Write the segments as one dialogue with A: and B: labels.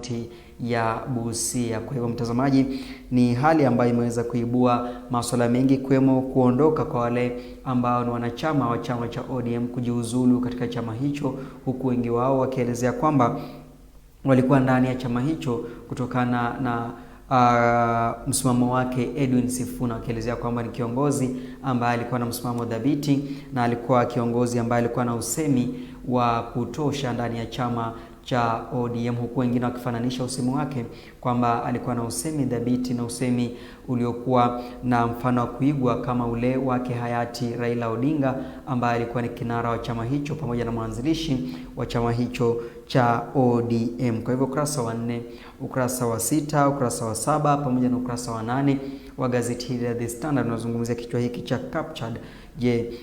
A: kaunti ya Busia. Kwa hivyo mtazamaji, ni hali ambayo imeweza kuibua masuala mengi, kwemo kuondoka kwa wale ambao ni wanachama wa chama cha ODM, kujiuzulu katika chama hicho, huku wengi wao wakielezea kwamba walikuwa ndani ya chama hicho kutokana na msimamo wake Edwin Sifuna, akielezea kwamba ni kiongozi ambaye alikuwa na msimamo dhabiti na alikuwa kiongozi ambaye alikuwa na usemi wa kutosha ndani ya chama cha ODM, huku wengine wakifananisha usemi wake kwamba alikuwa na usemi dhabiti na usemi uliokuwa na mfano wa kuigwa kama ule wake hayati Raila Odinga, ambaye alikuwa ni kinara wa chama hicho pamoja na mwanzilishi wa chama hicho cha ODM. Kwa hivyo ukurasa wa 4, ukurasa wa 6, ukurasa wa 7 pamoja na ukurasa wa 8 wa gazeti hili la The Standard unazungumzia kichwa hiki cha captured. Je,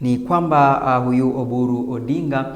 A: ni kwamba huyu Oburu Odinga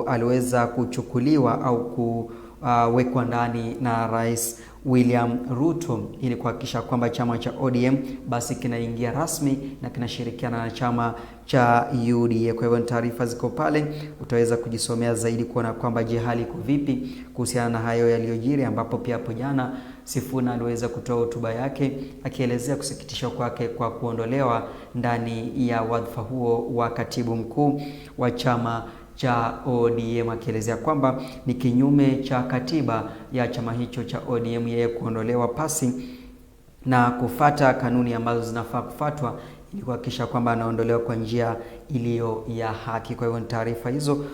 A: aliweza kuchukuliwa au kuwekwa ndani na Rais William Ruto ili kuhakikisha kwamba chama cha ODM basi kinaingia rasmi na kinashirikiana na chama cha UDA. Kwa hivyo taarifa ziko pale, utaweza kujisomea zaidi kuona kwamba je, hali iko vipi kuhusiana na hayo yaliyojiri, ambapo pia hapo jana Sifuna aliweza kutoa hotuba yake akielezea kusikitishwa kwake kwa kuondolewa ndani ya wadhifa huo wa katibu mkuu wa chama cha ODM, akielezea kwamba ni kinyume cha katiba ya chama hicho cha ODM yeye kuondolewa pasi na kufata kanuni ambazo zinafaa kufuatwa ili kuhakikisha kwamba anaondolewa kwa njia iliyo ya haki. Kwa hivyo taarifa hizo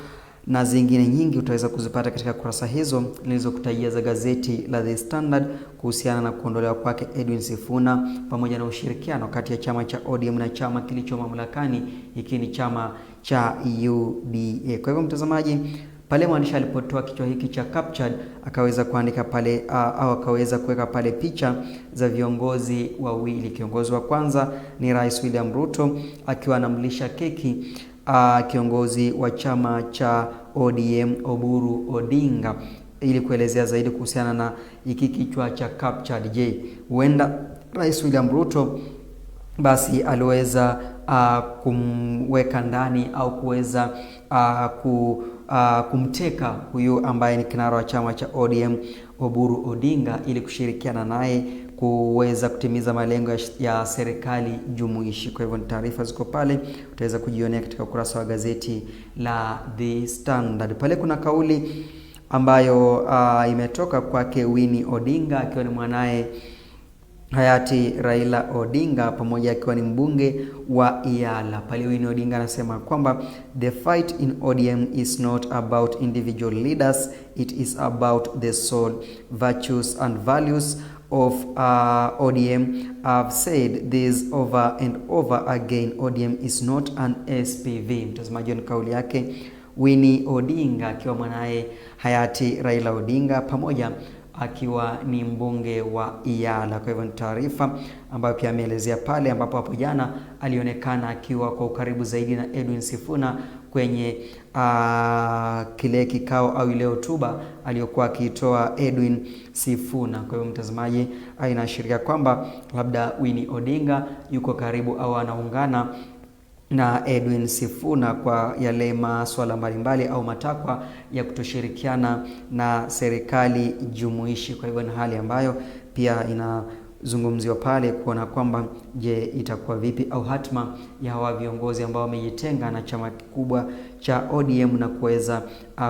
A: na zingine nyingi utaweza kuzipata katika kurasa hizo nilizokutajia za gazeti la The Standard kuhusiana na kuondolewa kwake Edwin Sifuna pamoja na ushirikiano kati ya chama cha ODM na chama kilicho mamlakani, hiki ni chama cha UDA. Kwa hivyo mtazamaji, pale mwandishi alipotoa kichwa hiki cha captured, akaweza kuandika pale au akaweza kuweka pale picha za viongozi wawili. Kiongozi wa kwanza ni Rais William Ruto akiwa anamlisha keki kiongozi wa chama cha ODM Oburu Odinga, ili kuelezea zaidi kuhusiana na hiki kichwa cha captured. Je, huenda Rais William Ruto basi aliweza kumweka ndani au kuweza kumteka huyu ambaye ni kinara wa chama cha ODM Oburu Odinga ili kushirikiana naye kuweza kutimiza malengo ya serikali jumuishi. Kwa hivyo taarifa ziko pale, utaweza kujionea katika ukurasa wa gazeti la The Standard. Pale kuna kauli ambayo imetoka kwake Winnie Odinga akiwa ni mwanae hayati Raila Odinga pamoja akiwa ni mbunge wa Iala. Pale Winnie Odinga anasema kwamba the fight in ODM is not about individual leaders, it is about the soul, virtues and values of ODM. I've said this over and over again, ODM is not an SPV. Mtazamaji, ni kauli yake Winnie Odinga akiwa mwanae hayati Raila Odinga pamoja akiwa ni mbunge wa Iala. Kwa hivyo ni taarifa ambayo pia ameelezea pale, ambapo hapo jana alionekana akiwa kwa ukaribu zaidi na Edwin Sifuna kwenye kile kikao au ile hotuba aliyokuwa akiitoa Edwin Sifuna. Kwa hivyo mtazamaji, inaashiria kwamba labda Winnie Odinga yuko karibu au anaungana na Edwin Sifuna kwa yale masuala mbalimbali au matakwa ya kutoshirikiana na serikali jumuishi. Kwa hivyo ni hali ambayo pia inazungumziwa pale kuona kwamba je, itakuwa vipi au hatma ya hawa viongozi ambao wamejitenga na chama kikubwa cha ODM na kuweza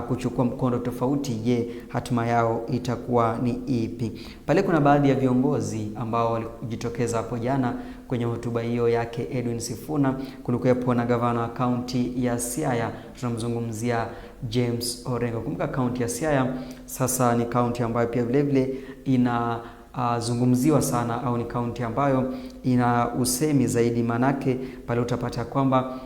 A: kuchukua mkondo tofauti. Je, hatma yao itakuwa ni ipi? Pale kuna baadhi ya viongozi ambao walijitokeza hapo jana kwenye hotuba hiyo yake Edwin Sifuna. Kulikuwepo na gavana wa kaunti ya Siaya, tunamzungumzia James Orengo. Kumbuka kaunti ya Siaya sasa ni kaunti ambayo pia vile vile ina zungumziwa sana, au ni kaunti ambayo ina usemi zaidi, manake pale utapata kwamba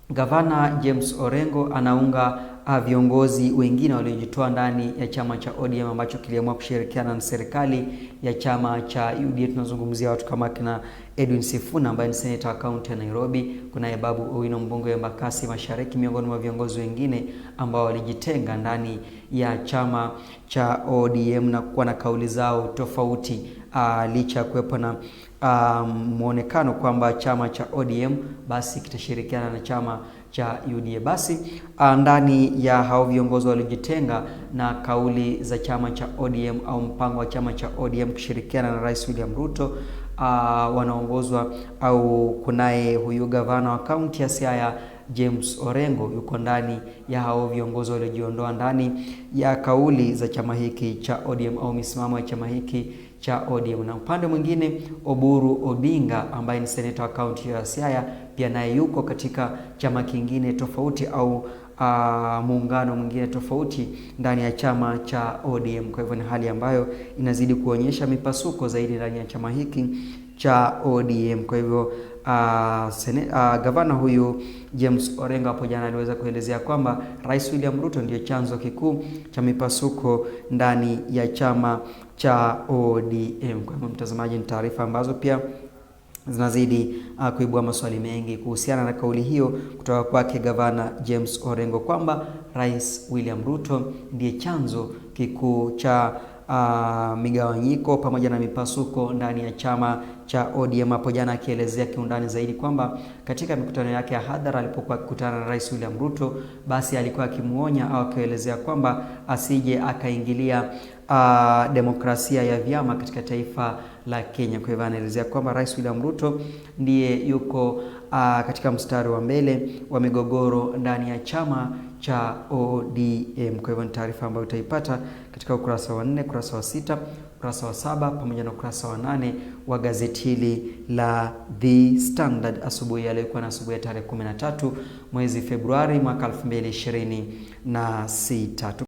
A: gavana James Orengo anaunga viongozi wengine waliojitoa ndani ya chama cha ODM ambacho kiliamua kushirikiana na serikali ya chama cha UDA. Tunazungumzia watu kama kina Edwin Sifuna ambaye ni senator wa kaunti ya Nairobi, kuna Babu Owino mbunge wa Embakasi Mashariki, miongoni mwa viongozi wengine ambao walijitenga ndani ya chama cha ODM na kuwa na kauli zao tofauti, licha kuwepo na muonekano kwamba chama cha ODM basi kitashirikiana na chama cha UDA. Basi ndani ya hao viongozi waliojitenga na kauli za chama cha ODM au mpango wa chama cha ODM kushirikiana na Rais William Ruto, wanaongozwa au kunaye huyu gavana wa kaunti ya Siaya James Orengo yuko ndani ya hao viongozi waliojiondoa ndani ya kauli za chama hiki cha ODM au misimamo ya chama hiki cha ODM. Na upande mwingine Oburu Odinga ambaye ni seneta wa kaunti ya Siaya pia naye yuko katika chama kingine tofauti au muungano mwingine tofauti ndani ya chama cha ODM. Kwa hivyo ni hali ambayo inazidi kuonyesha mipasuko zaidi ndani ya chama hiki cha ODM. Kwa hivyo gavana huyu James Orengo hapo jana aliweza kuelezea kwamba Rais William Ruto ndiye chanzo kikuu cha mipasuko ndani ya chama cha ODM. Kwa hivyo mtazamaji, ni taarifa ambazo pia zinazidi kuibua maswali mengi kuhusiana na kauli hiyo kutoka kwake gavana James Orengo kwamba Rais William Ruto ndiye chanzo kikuu cha migawanyiko pamoja na mipasuko ndani ya chama cha ODM. Hapo jana akielezea kiundani zaidi kwamba katika mikutano yake ya hadhara alipokuwa akikutana na Rais William Ruto, basi alikuwa akimuonya au akielezea kwamba asije akaingilia demokrasia ya vyama katika taifa la Kenya. Kwa hivyo anaelezea kwamba Rais William Ruto ndiye yuko katika mstari wa mbele wa migogoro ndani ya chama cha ODM. Kwa hivyo ni taarifa ambayo utaipata katika ukurasa wa 4, ukurasa wa 6, ukurasa wa 7 pamoja na ukurasa wa 8 wa gazeti hili la The Standard asubuhi ya leo, kwa asubuhi ya tarehe 13 mwezi Februari mwaka 2026.